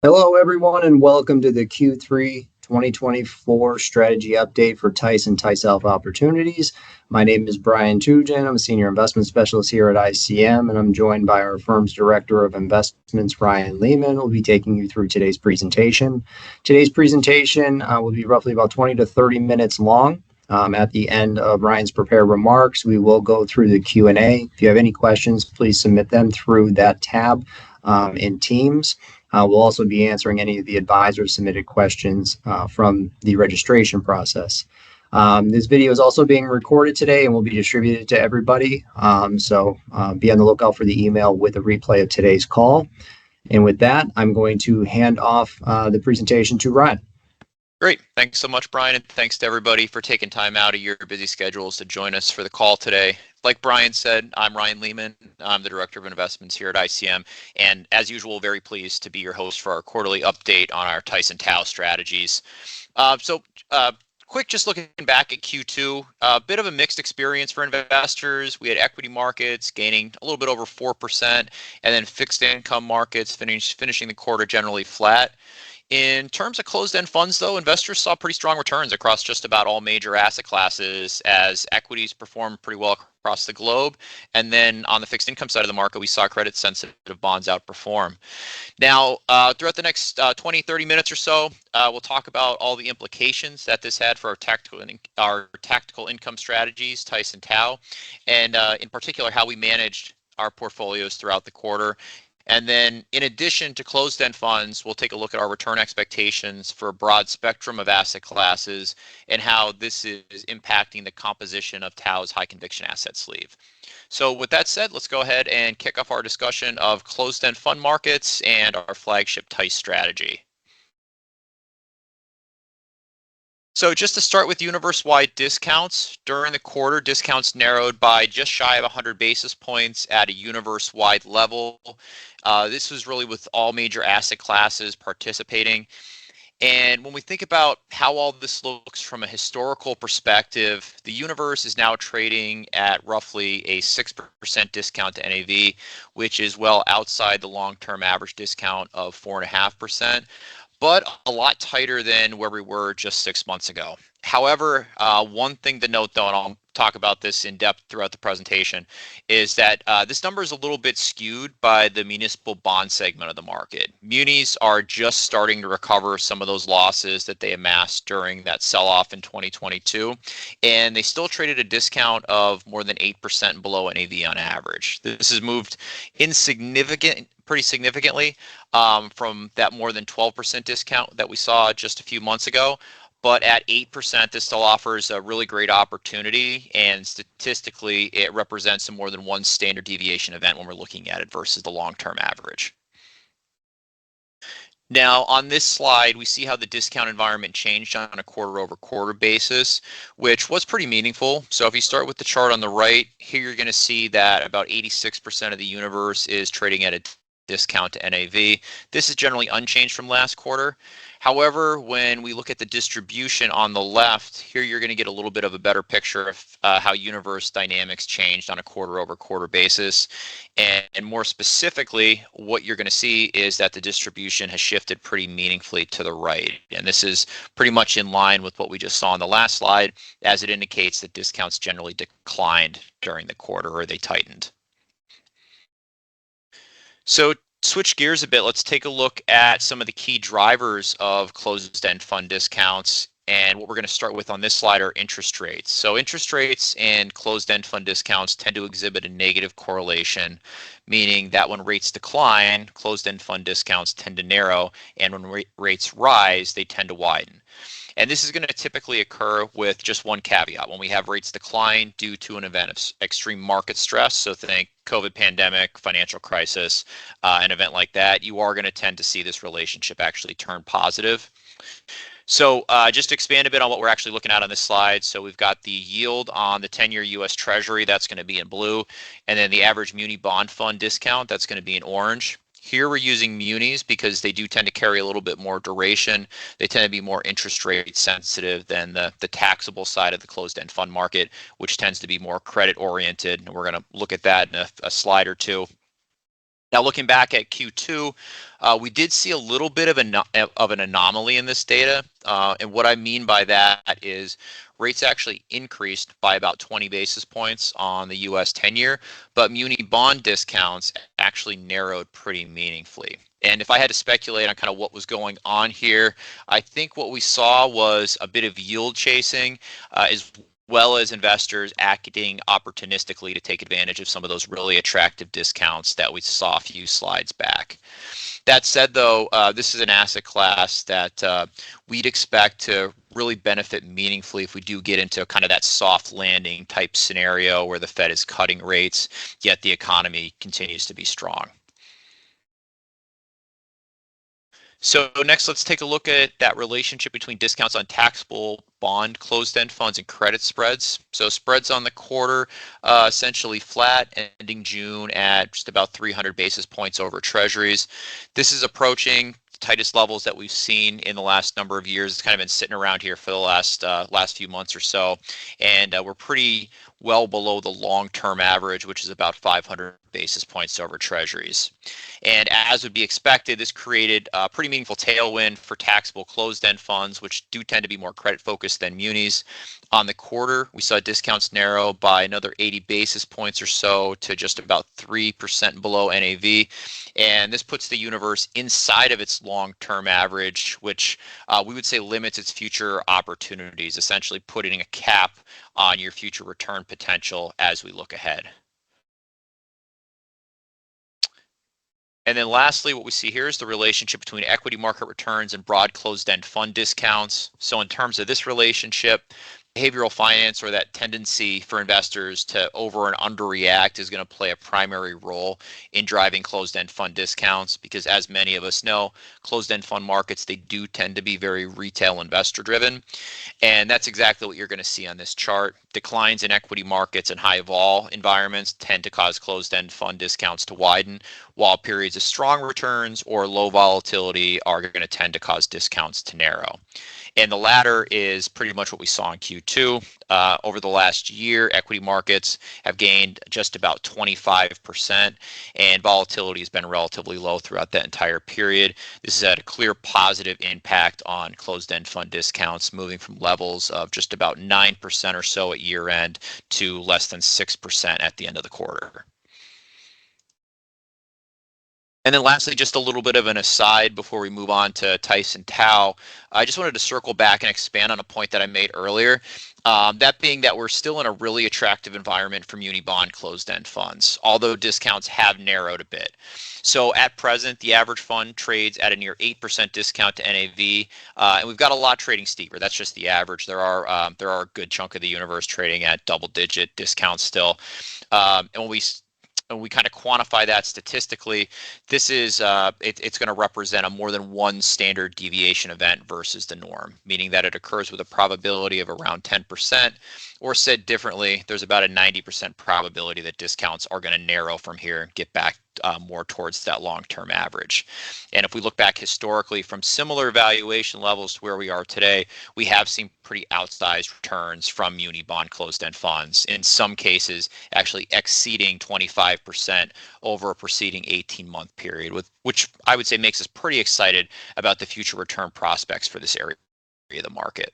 Hello, everyone, and welcome to the Q3 2024 strategy update for TICE and TICE Alpha Opportunities. My name is Brian Tujan. I'm a senior investment specialist here at iCM, and I'm joined by our firm's director of investments, Ryan Lehman, who will be taking you through today's presentation. Today's presentation will be roughly about 20 to 30 minutes long. At the end of Ryan's prepared remarks, we will go through the Q&A. If you have any questions, please submit them through that tab in Teams. We'll also be answering any of the advisors submitted questions from the registration process. This video is also being recorded today and will be distributed to everybody. So be on the lookout for the email with a replay of today's call. And with that, I'm going to hand off the presentation to Ryan. Great. Thanks so much, Brian, and thanks to everybody for taking time out of your busy schedules to join us for the call today. Like Brian said, I'm Ryan Lehman. I'm the Director of Investments here at iCM, and as usual, very pleased to be your host for our quarterly update on our TICE and TAO strategies. Quick, just looking back at Q2, a bit of a mixed experience for investors. We had equity markets gaining a little bit over 4%, and then fixed income markets finishing the quarter generally flat. In terms of closed-end funds, though, investors saw pretty strong returns across just about all major asset classes as equities performed pretty well across the globe. And then on the fixed income side of the market, we saw credit-sensitive bonds outperform. Now, throughout the next 20, 30 minutes or so, we'll talk about all the implications that this had for our tactical income strategies, TICE and TAO, and in particular, how we managed our portfolios throughout the quarter. And then in addition to closed-end funds, we'll take a look at our return expectations for a broad spectrum of asset classes and how this is impacting the composition of TAO's high conviction asset sleeve. So with that said, let's go ahead and kick off our discussion of closed-end fund markets and our flagship TICE strategy. So just to start with universe-wide discounts, during the quarter, discounts narrowed by just shy of 100 basis points at a universe-wide level. This was really with all major asset classes participating. And when we think about how all this looks from a historical perspective, the universe is now trading at roughly a 6% discount to NAV, which is well outside the long-term average discount of 4.5%. But a lot tighter than where we were just 6 months ago. However, one thing to note, though, and I'll talk about this in depth throughout the presentation, is that this number is a little bit skewed by the municipal bond segment of the market. Munis are just starting to recover some of those losses that they amassed during that sell-off in 2022, and they still traded a discount of more than 8% below NAV on average. This has moved pretty significantly from that more than 12% discount that we saw just a few months ago. But at 8%, this still offers a really great opportunity, and statistically, it represents a more than one standard deviation event when we're looking at it versus the long-term average. Now, on this slide, we see how the discount environment changed on a quarter-over-quarter basis, which was pretty meaningful. So if you start with the chart on the right, here you're going to see that about 86% of the universe is trading at a discount to NAV. This is generally unchanged from last quarter. However, when we look at the distribution on the left, here you're going to get a little bit of a better picture of how universe dynamics changed on a quarter-over-quarter basis. And more specifically, what you're going to see is that the distribution has shifted pretty meaningfully to the right. And this is pretty much in line with what we just saw on the last slide, as it indicates that discounts generally declined during the quarter, or they tightened. So switch gears a bit, let's take a look at some of the key drivers of closed-end fund discounts. And what we're going to start with on this slide are interest rates. So interest rates and closed-end fund discounts tend to exhibit a negative correlation, meaning that when rates decline, closed-end fund discounts tend to narrow, and when rates rise, they tend to widen. And this is going to typically occur with just one caveat. When we have rates decline due to an event of extreme market stress, so think COVID pandemic, financial crisis, an event like that, you are going to tend to see this relationship actually turn positive. So just to expand a bit on what we're actually looking at on this slide. So we've got the yield on the 10-year U.S. Treasury, that's going to be in blue, and then the average muni bond fund discount, that's going to be in orange. Here we're using munis because they do tend to carry a little bit more duration. They tend to be more interest rate sensitive than the taxable side of the closed-end fund market, which tends to be more credit oriented. And we're going to look at that in a slide or two. Now, looking back at Q2, we did see a little bit of an anomaly in this data. And what I mean by that is rates actually increased by about 20 basis points on the US 10-year, but muni bond discounts actually narrowed pretty meaningfully. And if I had to speculate on kind of what was going on here, I think what we saw was a bit of yield chasing, as well as investors acting opportunistically to take advantage of some of those really attractive discounts that we saw a few slides back. That said, though, this is an asset class that we'd expect to really benefit meaningfully if we do get into kind of that soft landing type scenario where the Fed is cutting rates, yet the economy continues to be strong. So next, let's take a look at that relationship between discounts on taxable bond closed-end funds and credit spreads. So spreads on the quarter essentially flat, ending June at just about 300 basis points over treasuries. This is approaching the tightest levels that we've seen in the last number of years. It's kind of been sitting around here for the last few months or so, and we're pretty well below the long-term average, which is about 500 basis points over treasuries. And as would be expected, this created a pretty meaningful tailwind for taxable closed-end funds, which do tend to be more credit-focused than munis. On the quarter, we saw discounts narrow by another 80 basis points or so to just about 3% below NAV. And this puts the universe inside of its long-term average, which we would say limits its future opportunities, essentially putting a cap on your future return potential as we look ahead. And then lastly, what we see here is the relationship between equity market returns and broad closed-end fund discounts. So in terms of this relationship, behavioral finance, or that tendency for investors to over and underreact, is going to play a primary role in driving closed-end fund discounts, because as many of us know, closed-end fund markets, they do tend to be very retail investor driven. And that's exactly what you're going to see on this chart. Declines in equity markets and high vol environments tend to cause closed-end fund discounts to widen, while periods of strong returns or low volatility are going to tend to cause discounts to narrow. And the latter is pretty much what we saw in Q2. Over the last year, equity markets have gained just about 25%, and volatility has been relatively low throughout that entire period. This has had a clear positive impact on closed-end fund discounts, moving from levels of just about 9% or so at year end to less than 6% at the end of the quarter. And then lastly, just a little bit of an aside before we move on to TICE and TAO. I just wanted to circle back and expand on a point that I made earlier. That being that we're still in a really attractive environment for muni bond closed-end funds, although discounts have narrowed a bit. So at present, the average fund trades at a near 8% discount to NAV, and we've got a lot trading steeper. That's just the average. There are a good chunk of the universe trading at double-digit discounts still. And when we kind of quantify that statistically, this is it's going to represent a more than one standard deviation event versus the norm, meaning that it occurs with a probability of around 10%, or said differently, there's about a 90% probability that discounts are going to narrow from here and get back more towards that long-term average. And if we look back historically from similar valuation levels to where we are today, we have seen pretty outsized returns from muni bond closed-end funds, in some cases actually exceeding 25% over a preceding 18-month period, which I would say makes us pretty excited about the future return prospects for this area of the market.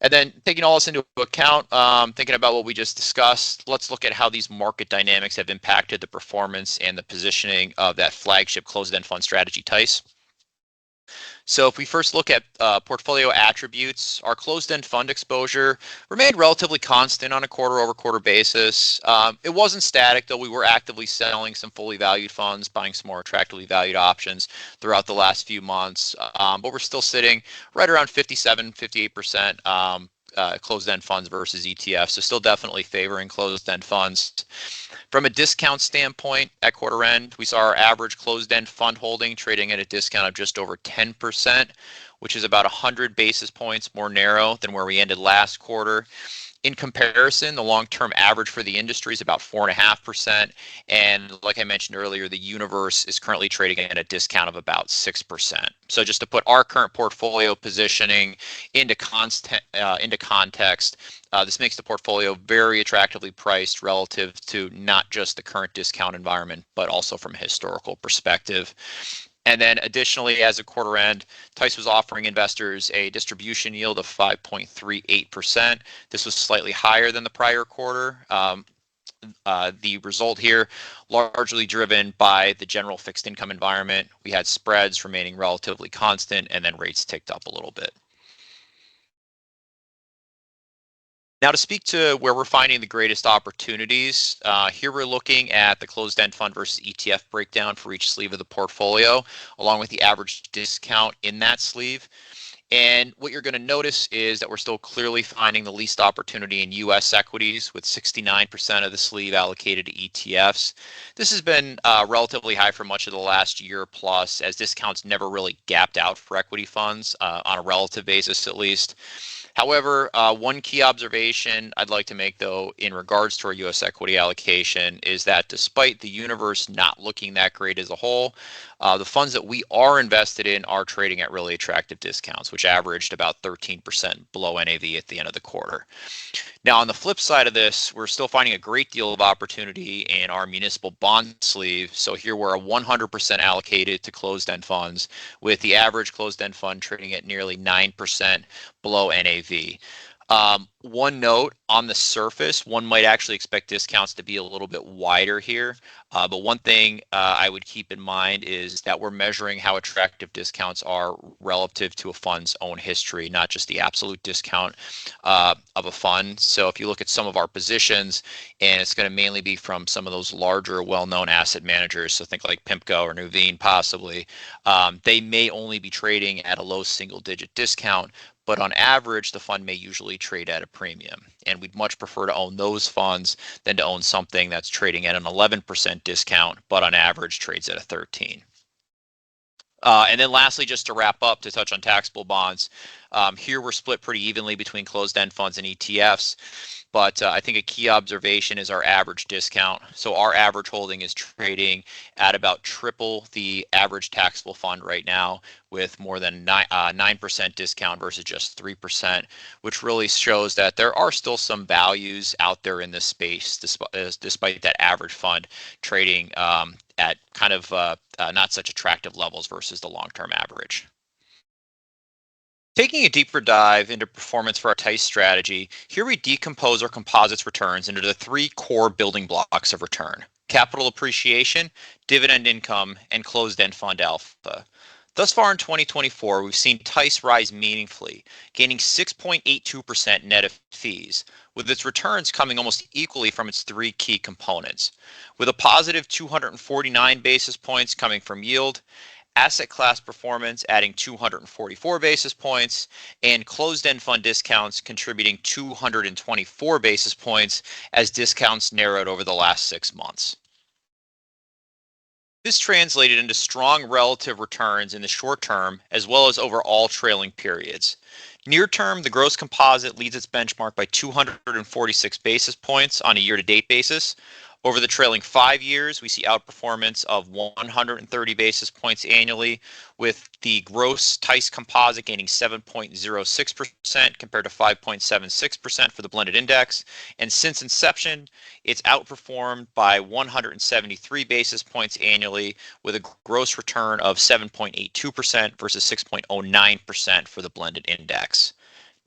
And then taking all this into account, thinking about what we just discussed, let's look at how these market dynamics have impacted the performance and the positioning of that flagship closed-end fund strategy, TICE. So if we first look at portfolio attributes, our closed-end fund exposure remained relatively constant on a quarter-over-quarter basis. It wasn't static, though. We were actively selling some fully valued funds, buying some more attractively valued options throughout the last few months. But we're still sitting right around 57, 58% closed-end funds versus ETFs, so still definitely favoring closed-end funds. From a discount standpoint, at quarter end, we saw our average closed-end fund holding trading at a discount of just over 10%, which is about 100 basis points more narrow than where we ended last quarter. In comparison, the long-term average for the industry is about 4.5%. And like I mentioned earlier, the universe is currently trading at a discount of about 6%. So just to put our current portfolio positioning into context, this makes the portfolio very attractively priced relative to not just the current discount environment, but also from a historical perspective. And then additionally, as a quarter end, TICE was offering investors a distribution yield of 5.38%. This was slightly higher than the prior quarter. The result here largely driven by the general fixed income environment. We had spreads remaining relatively constant, and then rates ticked up a little bit. Now to speak to where we're finding the greatest opportunities, here we're looking at the closed-end fund versus ETF breakdown for each sleeve of the portfolio, along with the average discount in that sleeve. And what you're going to notice is that we're still clearly finding the least opportunity in U.S. equities, with 69% of the sleeve allocated to ETFs. This has been relatively high for much of the last year plus, as discounts never really gapped out for equity funds on a relative basis, at least. However, one key observation I'd like to make, though, in regards to our U.S. equity allocation is that despite the universe not looking that great as a whole, the funds that we are invested in are trading at really attractive discounts, which averaged about 13% below NAV at the end of the quarter. Now, on the flip side of this, we're still finding a great deal of opportunity in our municipal bond sleeve. So here we're 100% allocated to closed-end funds, with the average closed-end fund trading at nearly 9% below NAV. One note, on the surface, one might actually expect discounts to be a little bit wider here. But one thing I would keep in mind is that we're measuring how attractive discounts are relative to a fund's own history, not just the absolute discount of a fund. So if you look at some of our positions, and it's going to mainly be from some of those larger, well-known asset managers, so think like PIMCO or Nuveen possibly, they may only be trading at a low single-digit discount, but on average, the fund may usually trade at a premium. And we'd much prefer to own those funds than to own something that's trading at an 11% discount, but on average trades at a 13. And then lastly, just to wrap up, to touch on taxable bonds, here we're split pretty evenly between closed-end funds and ETFs. But I think a key observation is our average discount. So our average holding is trading at about triple the average taxable fund right now, with more than 9% discount versus just 3%, which really shows that there are still some values out there in this space, despite that average fund trading at kind of not such attractive levels versus the long-term average. Taking a deeper dive into performance for our TICE strategy, here we decompose our composites returns into the three core building blocks of return: capital appreciation, dividend income, and closed-end fund alpha. Thus far in 2024, we've seen TICE rise meaningfully, gaining 6.82% net of fees, with its returns coming almost equally from its three key components, with a positive 249 basis points coming from yield, asset class performance adding 244 basis points, and closed-end fund discounts contributing 224 basis points as discounts narrowed over the last 6 months. This translated into strong relative returns in the short term as well as over all trailing periods. Near term, the gross composite leads its benchmark by 246 basis points on a year-to-date basis. Over the trailing 5 years, we see outperformance of 130 basis points annually, with the gross TICE composite gaining 7.06% compared to 5.76% for the blended index. And since inception, it's outperformed by 173 basis points annually, with a gross return of 7.82% versus 6.09% for the blended index.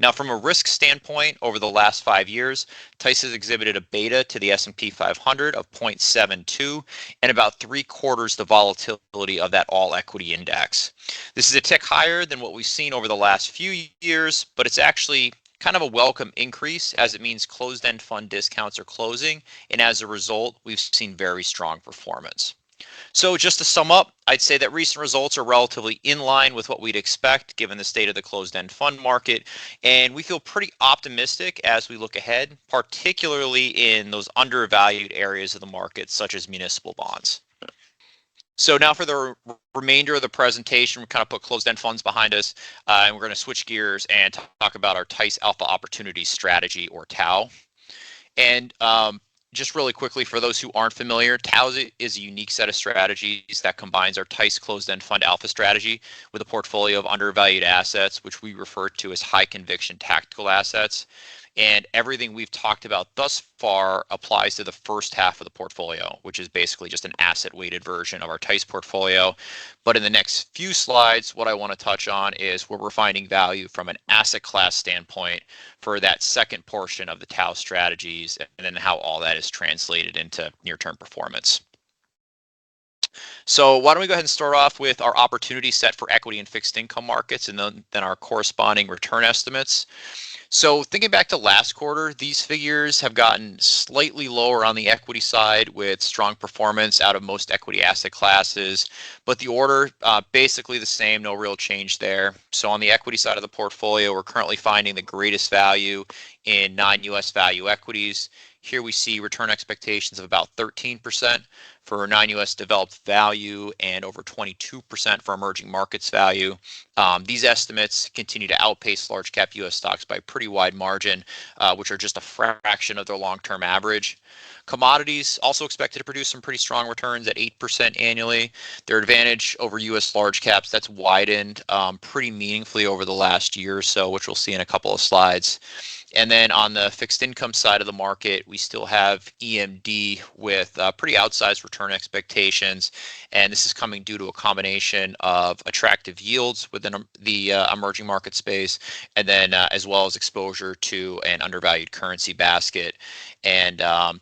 Now, from a risk standpoint, over the last 5 years, TICE has exhibited a beta to the S&P 500 of 0.72 and about 3/4 the volatility of that all-equity index. This is a tick higher than what we've seen over the last few years, but it's actually kind of a welcome increase, as it means closed-end fund discounts are closing, and as a result, we've seen very strong performance. So just to sum up, I'd say that recent results are relatively in line with what we'd expect given the state of the closed-end fund market, and we feel pretty optimistic as we look ahead, particularly in those undervalued areas of the market such as municipal bonds. So now for the remainder of the presentation, we kind of put closed-end funds behind us, and we're going to switch gears and talk about our TICE Alpha Opportunities Strategy, or TAO. And just really quickly, for those who aren't familiar, TAO is a unique set of strategies that combines our TICE closed-end fund alpha strategy with a portfolio of undervalued assets, which we refer to as high conviction tactical assets. And everything we've talked about thus far applies to the first half of the portfolio, which is basically just an asset-weighted version of our TICE portfolio. But in the next few slides, what I want to touch on is where we're finding value from an asset class standpoint for that second portion of the TAO strategies, and then how all that is translated into near-term performance. So why don't we go ahead and start off with our opportunity set for equity and fixed income markets, and then our corresponding return estimates. So thinking back to last quarter, these figures have gotten slightly lower on the equity side with strong performance out of most equity asset classes, but the order basically the same, no real change there. So on the equity side of the portfolio, we're currently finding the greatest value in non-US value equities. Here we see return expectations of about 13% for non-US developed value and over 22% for emerging markets value. These estimates continue to outpace large cap US stocks by a pretty wide margin, which are just a fraction of their long-term average. Commodities also expected to produce some pretty strong returns at 8% annually. Their advantage over US large caps, that's widened pretty meaningfully over the last year or so, which we'll see in a couple of slides. And then on the fixed income side of the market, we still have EMD with pretty outsized return expectations. And this is coming due to a combination of attractive yields within the emerging market space, and then as well as exposure to an undervalued currency basket. And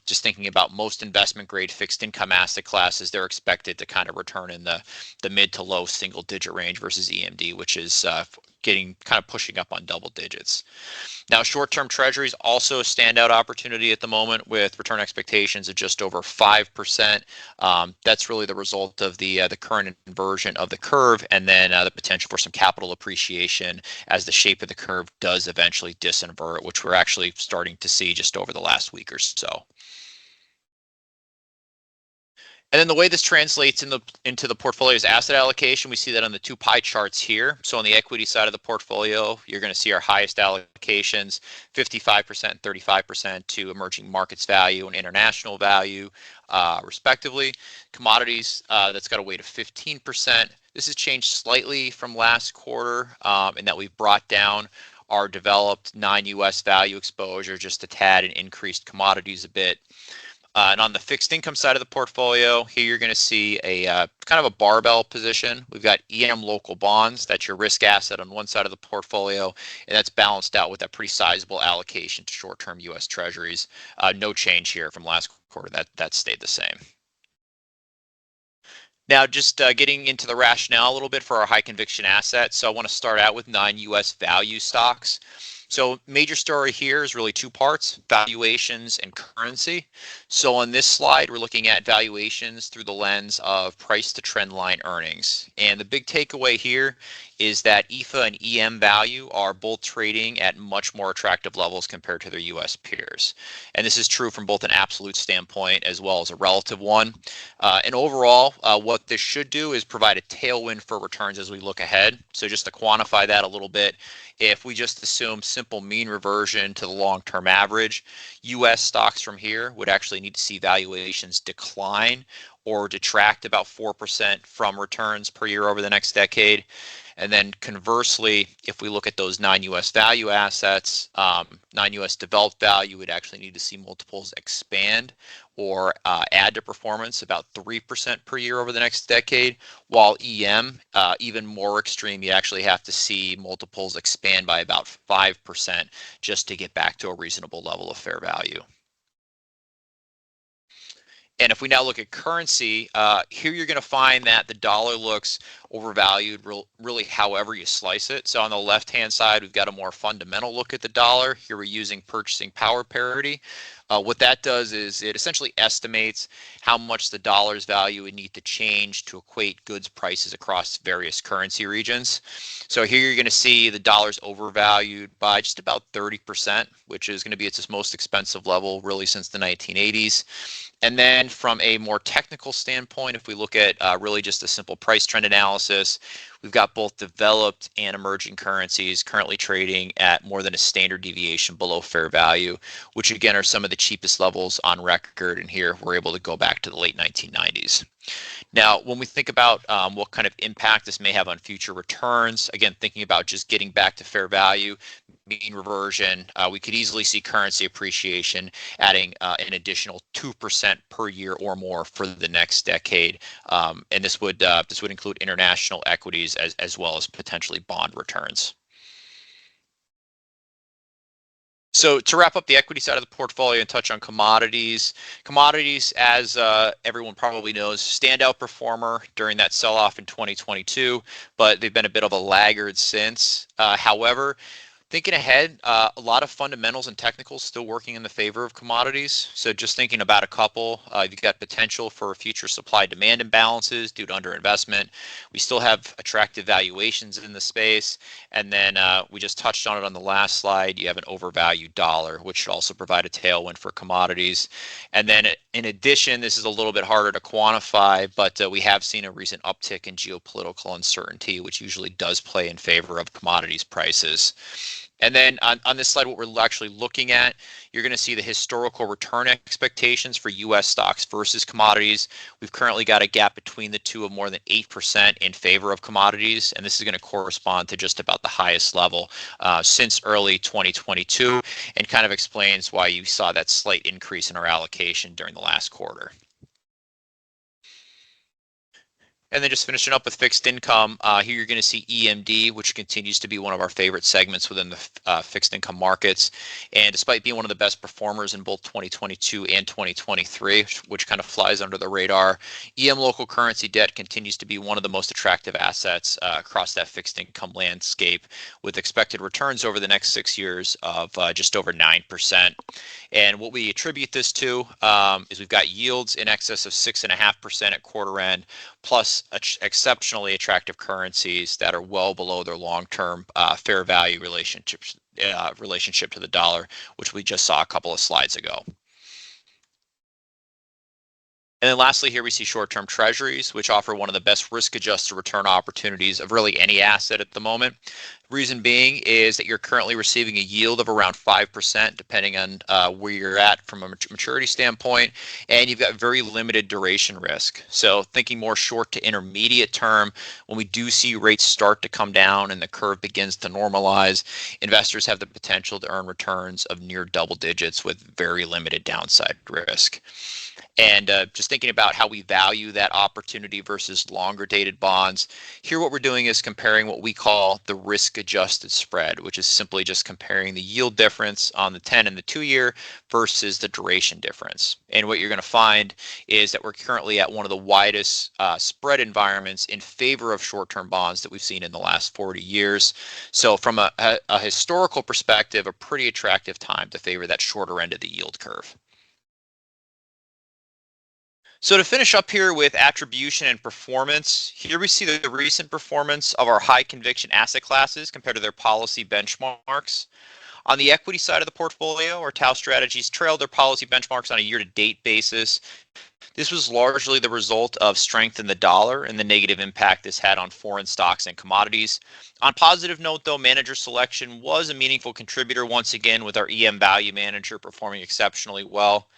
just thinking about most investment grade fixed income asset classes, they're expected to kind of return in the mid to low single digit range versus EMD, which is getting kind of pushing up on double digits. Now, short-term treasuries also a standout opportunity at the moment with return expectations of just over 5%. That's really the result of the current inversion of the curve, and then the potential for some capital appreciation as the shape of the curve does eventually disinvert, which we're actually starting to see just over the last week or so. And then the way this translates into the portfolio's asset allocation, we see that on the two pie charts here. So on the equity side of the portfolio, you're going to see our highest allocations, 55% and 35% to emerging markets value and international value, respectively. Commodities, that's got a weight of 15%. This has changed slightly from last quarter in that we've brought down our developed non-US value exposure just a tad and increased commodities a bit. And on the fixed income side of the portfolio, here you're going to see a kind of a barbell position. We've got EM local bonds, that's your risk asset on one side of the portfolio, and that's balanced out with a pretty sizable allocation to short-term US Treasuries. No change here from last quarter, that stayed the same. Now, just getting into the rationale a little bit for our high conviction assets. So I want to start out with non-US value stocks. So major story here is really two parts, valuations and currency. So on this slide, we're looking at valuations through the lens of price to trend line earnings. And the big takeaway here is that EFA and EM value are both trading at much more attractive levels compared to their US peers. And this is true from both an absolute standpoint as well as a relative one. And overall, what this should do is provide a tailwind for returns as we look ahead. So just to quantify that a little bit, if we just assume simple mean reversion to the long-term average, US stocks from here would actually need to see valuations decline or detract about 4% from returns per year over the next decade. And then conversely, if we look at those non-US value assets, non-US developed value would actually need to see multiples expand or add to performance about 3% per year over the next decade, while EM, even more extreme, you actually have to see multiples expand by about 5% just to get back to a reasonable level of fair value. And if we now look at currency, here you're going to find that the dollar looks overvalued really however you slice it. So on the left-hand side, we've got a more fundamental look at the dollar. Here we're using purchasing power parity. What that does is it essentially estimates how much the dollar's value would need to change to equate goods prices across various currency regions. So here you're going to see the dollar's overvalued by just about 30%, which is going to be at its most expensive level really since the 1980s. And then from a more technical standpoint, if we look at really just a simple price trend analysis, we've got both developed and emerging currencies currently trading at more than a standard deviation below fair value, which again are some of the cheapest levels on record. And here we're able to go back to the late 1990s. Now, when we think about what kind of impact this may have on future returns, again, thinking about just getting back to fair value, mean reversion, we could easily see currency appreciation adding an additional 2% per year or more for the next decade. And this would include international equities as well as potentially bond returns. So to wrap up the equity side of the portfolio and touch on commodities, as everyone probably knows, standout performer during that sell-off in 2022, but they've been a bit of a laggard since. However, thinking ahead, a lot of fundamentals and technicals still working in the favor of commodities. So just thinking about a couple, you've got potential for future supply-demand imbalances due to underinvestment. We still have attractive valuations in the space. And then we just touched on it on the last slide. You have an overvalued dollar, which should also provide a tailwind for commodities. And then in addition, this is a little bit harder to quantify, but we have seen a recent uptick in geopolitical uncertainty, which usually does play in favor of commodities prices. And then on this slide, what we're actually looking at, you're going to see the historical return expectations for U.S. stocks versus commodities. We've currently got a gap between the two of more than 8% in favor of commodities, and this is going to correspond to just about the highest level since early 2022, and kind of explains why you saw that slight increase in our allocation during the last quarter. And then just finishing up with fixed income, here you're going to see EMD, which continues to be one of our favorite segments within the fixed income markets. And despite being one of the best performers in both 2022 and 2023, which kind of flies under the radar, EM local currency debt continues to be one of the most attractive assets across that fixed income landscape, with expected returns over the next 6 years of just over 9%. And what we attribute this to is we've got yields in excess of 6.5% at quarter end, plus exceptionally attractive currencies that are well below their long-term fair value relationship to the dollar, which we just saw a couple of slides ago. And then lastly, here we see short-term treasuries, which offer one of the best risk-adjusted return opportunities of really any asset at the moment. Reason being is that you're currently receiving a yield of around 5%, depending on where you're at from a maturity standpoint, and you've got very limited duration risk. So thinking more short to intermediate term, when we do see rates start to come down and the curve begins to normalize, investors have the potential to earn returns of near double digits with very limited downside risk. And just thinking about how we value that opportunity versus longer dated bonds, here what we're doing is comparing what we call the risk adjusted spread, which is simply just comparing the yield difference on the 10 and the 2-year versus the duration difference. And what you're going to find is that we're currently at one of the widest spread environments in favor of short-term bonds that we've seen in the last 40 years. So from a historical perspective, a pretty attractive time to favor that shorter end of the yield curve. So to finish up here with attribution and performance, here we see the recent performance of our high conviction asset classes compared to their policy benchmarks. On the equity side of the portfolio, our Tau strategies trailed their policy benchmarks on a year-to-date basis. This was largely the result of strength in the dollar and the negative impact this had on foreign stocks and commodities. On positive note, though, manager selection was a meaningful contributor once again, with our EM value manager performing exceptionally well.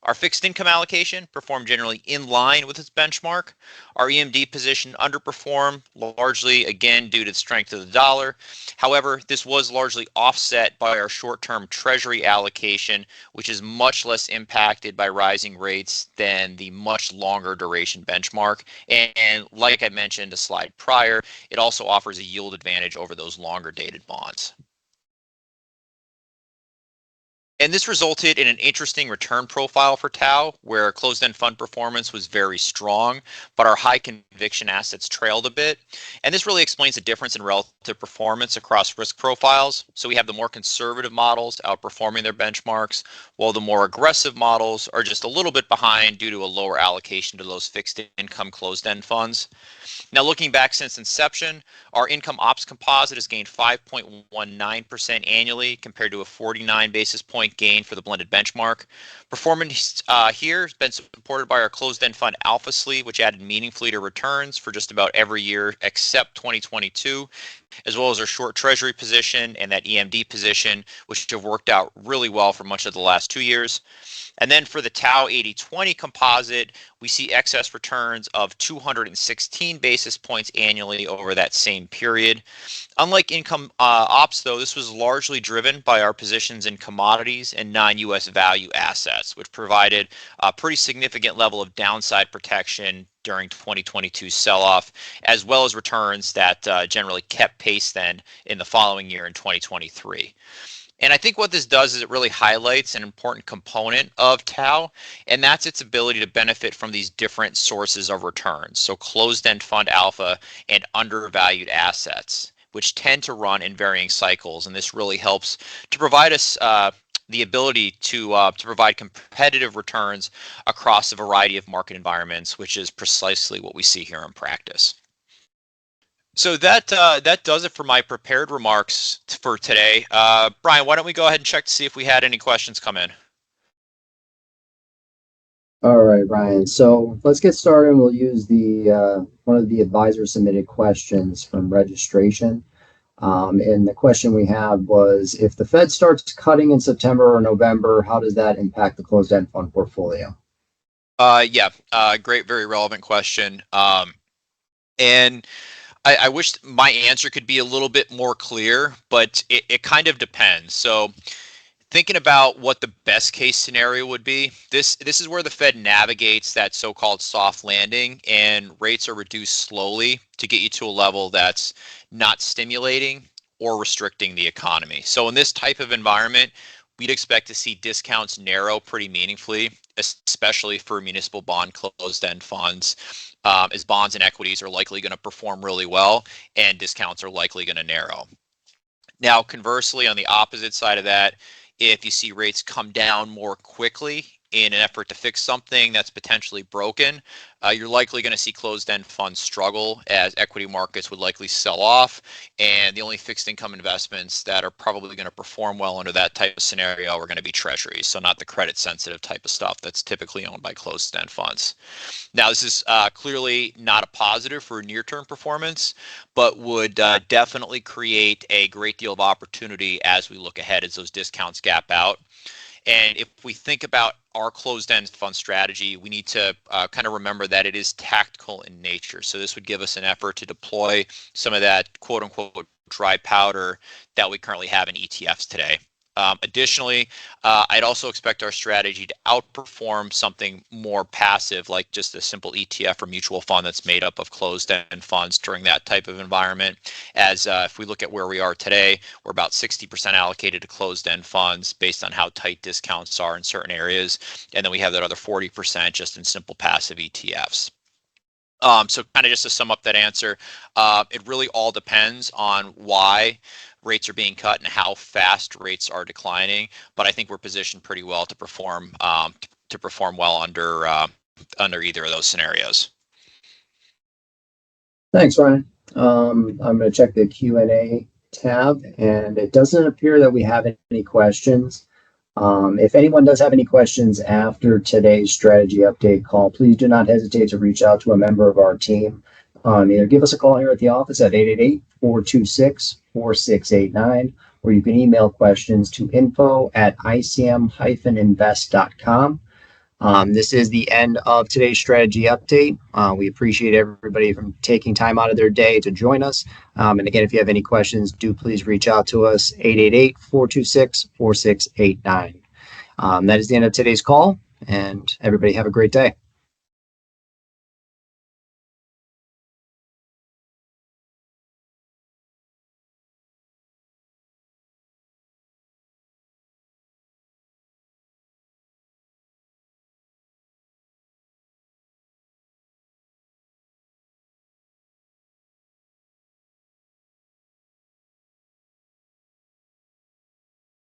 Our fixed income allocation performed generally in line with its benchmark. Our EMD position underperformed, largely again due to the strength of the dollar. However, this was largely offset by our short-term treasury allocation, which is much less impacted by rising rates than the much longer duration benchmark. And like I mentioned a slide prior, it also offers a yield advantage over those longer dated bonds. And this resulted in an interesting return profile for Tau, where closed-end fund performance was very strong, but our high conviction assets trailed a bit. And this really explains the difference in relative performance across risk profiles. So we have the more conservative models outperforming their benchmarks, while the more aggressive models are just a little bit behind due to a lower allocation to those fixed income closed-end funds. Now, looking back since inception, our income ops composite has gained 5.19% annually compared to a 49 basis point gain for the blended benchmark. Performance here has been supported by our closed-end fund alpha sleeve, which added meaningfully to returns for just about every year except 2022, as well as our short treasury position and that EMD position, which have worked out really well for much of the last 2 years. And then for the Tau 80/20 composite, we see excess returns of 216 basis points annually over that same period. Unlike income ops, though, this was largely driven by our positions in commodities and non-US value assets, which provided a pretty significant level of downside protection during 2022 sell-off, as well as returns that generally kept pace then in the following year in 2023. And I think what this does is it really highlights an important component of Tau, and that's its ability to benefit from these different sources of returns. So closed-end fund alpha and undervalued assets, which tend to run in varying cycles. And this really helps to provide us the ability to provide competitive returns across a variety of market environments, which is precisely what we see here in practice. So that does it for my prepared remarks for today. Brian, why don't we go ahead and check to see if we had any questions come in? All right, Ryan. So let's get started. We'll use the one of the advisor submitted questions from registration. And the question we had was, if the Fed starts cutting in September or November, how does that impact the closed-end fund portfolio? Great, very relevant question. And I wish my answer could be a little bit more clear, but it kind of depends. So thinking about what the best case scenario would be, this is where the Fed navigates that so-called soft landing and rates are reduced slowly to get you to a level that's not stimulating or restricting the economy. So in this type of environment, we'd expect to see discounts narrow pretty meaningfully, especially for municipal bond closed-end funds, as bonds and equities are likely going to perform really well and discounts are likely going to narrow. Now, conversely, on the opposite side of that, if you see rates come down more quickly in an effort to fix something that's potentially broken, you're likely going to see closed-end funds struggle as equity markets would likely sell off, and the only fixed income investments that are probably going to perform well under that type of scenario are going to be treasuries, so not the credit-sensitive type of stuff that's typically owned by closed-end funds. Now, this is clearly not a positive for near-term performance, but would definitely create a great deal of opportunity as we look ahead as those discounts gap out. And if we think about our closed-end fund strategy, we need to kind of remember that it is tactical in nature. So this would give us an effort to deploy some of that quote-unquote dry powder that we currently have in ETFs today. Additionally, I'd also expect our strategy to outperform something more passive, like just a simple ETF or mutual fund that's made up of closed-end funds during that type of environment. As if we look at where we are today, we're about 60% allocated to closed-end funds based on how tight discounts are in certain areas. And then we have that other 40% just in simple passive ETFs. So kind of just to sum up that answer, it really all depends on why rates are being cut and how fast rates are declining. But I think we're positioned pretty well to perform well under either of those scenarios. Thanks, Ryan. I'm going to check the Q&A tab, and it doesn't appear that we have any questions. If anyone does have any questions after today's strategy update call, please do not hesitate to reach out to a member of our team. Either give us a call here at the office at 888-426-4689, or you can email questions to info@icm-invest.com. This is the end of today's strategy update. We appreciate everybody from taking time out of their day to join us. And again, if you have any questions, do please reach out to us, 888-426-4689. That is the end of today's call, and everybody have a great day.